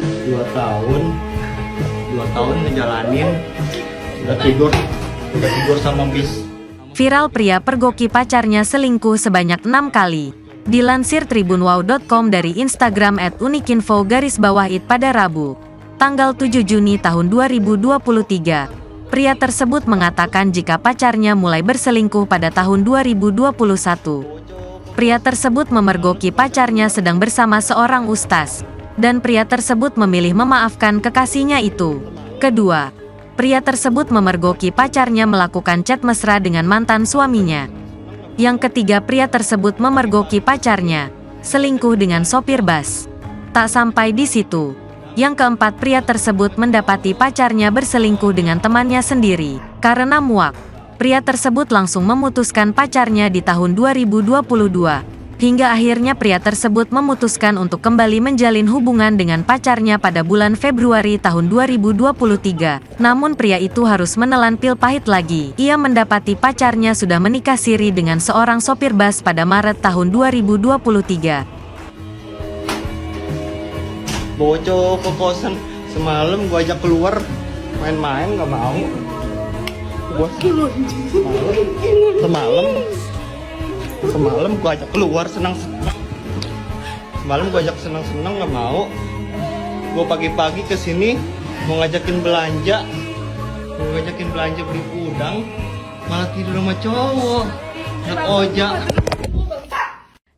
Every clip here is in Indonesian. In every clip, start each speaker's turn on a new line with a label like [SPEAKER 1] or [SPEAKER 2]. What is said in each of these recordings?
[SPEAKER 1] 2 tahun ngejalanin, udah tidur sama bis.
[SPEAKER 2] Viral pria pergoki pacarnya selingkuh sebanyak 6 kali. Dilansir tribunwow.com dari Instagram @unikinfo_it pada Rabu, tanggal 7 Juni tahun 2023. Pria tersebut mengatakan jika pacarnya mulai berselingkuh pada tahun 2021. Pria tersebut memergoki pacarnya sedang bersama seorang ustaz, dan pria tersebut memilih memaafkan kekasihnya itu. Kedua, pria tersebut memergoki pacarnya melakukan chat mesra dengan mantan suaminya. Yang ketiga, pria tersebut memergoki pacarnya selingkuh dengan sopir bus. Tak sampai di situ. Yang keempat, pria tersebut mendapati pacarnya berselingkuh dengan temannya sendiri. Karena muak, pria tersebut langsung memutuskan pacarnya di tahun 2022. Hingga akhirnya pria tersebut memutuskan untuk kembali menjalin hubungan dengan pacarnya pada bulan Februari tahun 2023. Namun pria itu harus menelan pil pahit lagi. Ia mendapati pacarnya sudah menikah siri dengan seorang sopir bus pada Maret tahun 2023.
[SPEAKER 1] Bocok ke kosan, semalam gua ajak keluar main-main gak mau. Gua semalam gua ajak keluar senang-senang. Semalam gua ajak senang-senang gak mau. Gua pagi-pagi kesini mau ngajakin belanja. Beli udang, malah tidur sama cowok. Anak ojek.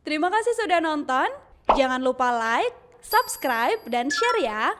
[SPEAKER 3] Terima kasih sudah nonton. Jangan lupa like, subscribe, dan share ya.